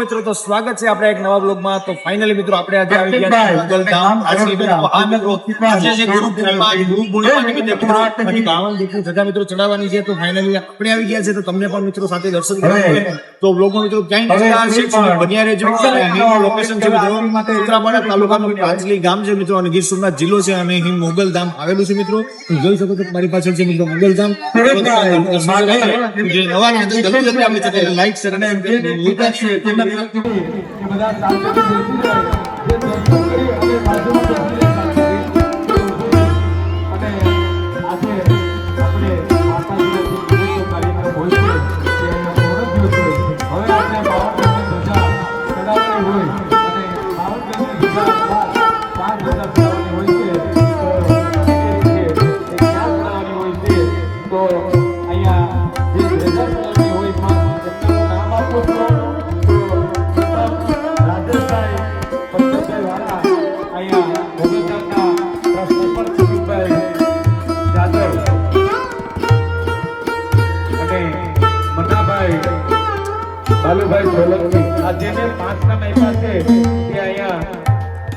મિત્રો, તો સ્વાગત છે આપણે એક નવા બ્લોગમાં. તો ફાઇનલી મિત્રો આપણે આજે આવી ગયા છીએ મોગલધામ. આજે જે ગુરુ પૂર્ણિમા નિમિત્તે મિત્રો 52 દીપની ધજા મિત્રો ચડાવવાની છે. તો ફાઇનલી આપણે આવી ગયા છે, તો તમને પણ મિત્રો સાથે દર્શન કરવા તો બ્લોગમાં મિત્રો ક્યાંય બન્યા રહેજો. લોકેશન છે ઉત્તરાપાડા તાલુકાનું પાંચલી ગામ છે મિત્રો, અને ગીર સોમનાથ જિલ્લો છે, અને અહીં મોગલધામ આવેલું છે મિત્રો. જોઈ શકો છો મારી પાછળ છે મિત્રો મોગલધામ. જે નવા લાઈક શેર અને ભાઈ સોલંકી આ જેને 5 નામ આપ્યા છે તે અહીંયા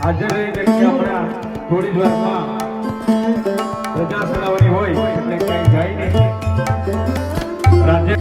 હાજર રહી કે હમણાં થોડી જ વારમાં રજા ચલાવવાની હોય એટલે ક્યાંય જાય નહીં. રાજ્ય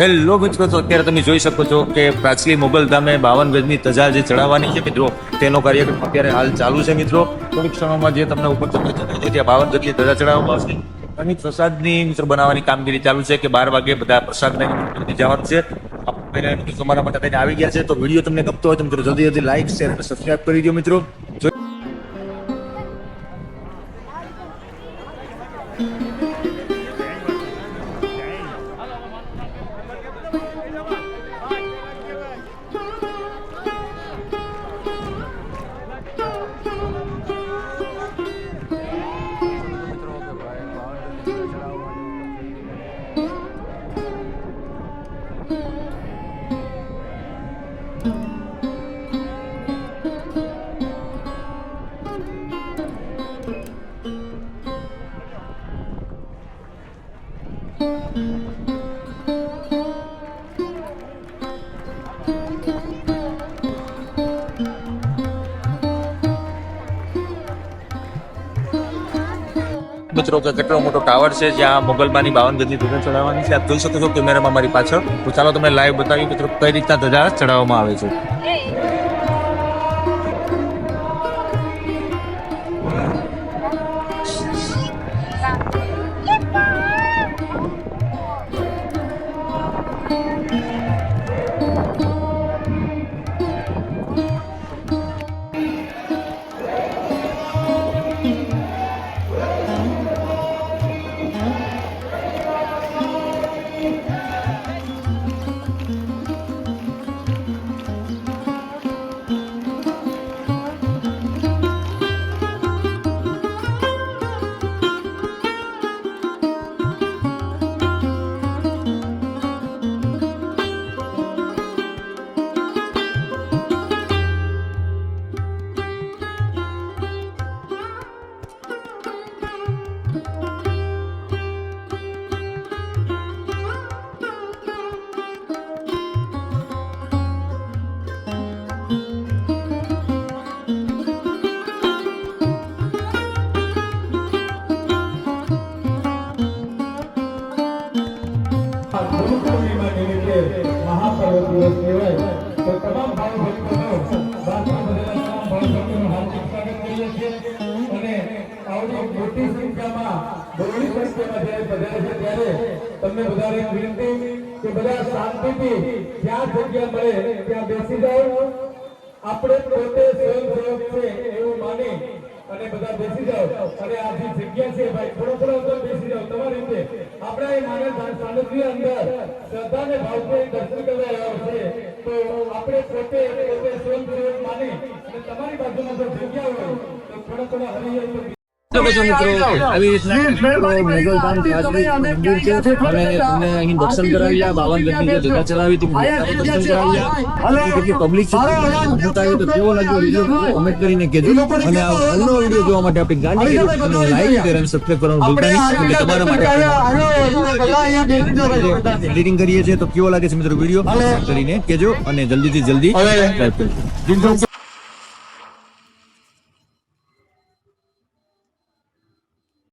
હેલો મિત્રો, તો અત્યારે તમે જોઈ શકો છો કે પ્રાચલી મોગલ ધામે 52 ગજની ધજા જે ચડાવવાની છે મિત્રો, તેનો કાર્યક્રમ અત્યારે હાલ ચાલુ છે મિત્રો. થોડીક ક્ષણોમાં જે તમને ઉપર તમે જણાવી દો, ત્યાં 52 ગજની ધજા ચડાવવામાં આવશે અને પ્રસાદની મિત્રો બનાવવાની કામગીરી ચાલુ છે કે 12 વાગે બધા પ્રસાદ લઈને જવાનું છે. આપણે તમારા માટે થઈને આવી ગયા છે. તો વિડીયો તમને ગમતો હોય તો મિત્રો જલ્દી લાઈક, શેર અને સબસ્ક્રાઇબ કરી દો મિત્રો. મિત્રો કે કેટલો મોટો ટાવર છે જ્યાં મોગલમાની 52 ગજની ધજા ચડાવવાની છે. આપ જોઈ શકો છો કેમેરામાં મારી પાછળ. તો ચાલો તમને લાઈવ બતાવી મિત્રો કઈ રીતના ધજા ચડાવવામાં આવે છે. ગુરુપૂર્ણિમા નિમિત્તે મહાપર્વ દિવસ કહેવાય. તો તમામ ભાવ ભક્તોનો બાદમાં બધેલા તમામ ભાવ ભક્તોનું હાર્દિક સ્વાગત કરીએ છીએ. અને આવડી મોટી સંખ્યામાં બહોળી સંખ્યામાં જ્યારે પધારે છે ત્યારે તમને બધાને વિનંતી કે બધા શાંતિથી જ્યાં જગ્યા મળે ત્યાં બેસી જાઓ. આપણે પોતે સ્વયંસેવક છે એવું માની અને બધા બેસી જાઓ. અને આ જે જગ્યા છે ભાઈ થોડો અંદર બેસી જાઓ તમારી રીતે. આપણે એ માને સાનિધ્ય અંદર શ્રદ્ધા ને ભાવથી દર્શન કરવા આવ્યા છે. તો આપણે પોતે સ્વયંસેવક માની અને તમારી બાજુમાં જો જગ્યા હોય તો થોડા હરી આવી રીતના મોગલધામ પ્રાચલી મંદિર છે અને તમને અહીં દર્શન કરાવ્યા 52 ગજની જે ધજા ચલાવી હતી દર્શન કરાવ્યા. કેટલી પબ્લિક છે બતાવ્યું તો કેવો લાગ્યો વિડીયો કમેન્ટ કરીને કહેજો. અને આ અન્ય વિડીયો જોવા માટે આપણી ગાંધી લાઈક શેર અને સબસ્ક્રાઇબ કરવાનું ભૂલતા નહીં. એટલે તમારા માટે એડિટિંગ કરીએ છીએ તો કેવો લાગે છે મિત્રો વિડીયો કરીને કહેજો અને જલ્દીથી જલ્દી સબસ્ક્રાઇબ કરજો.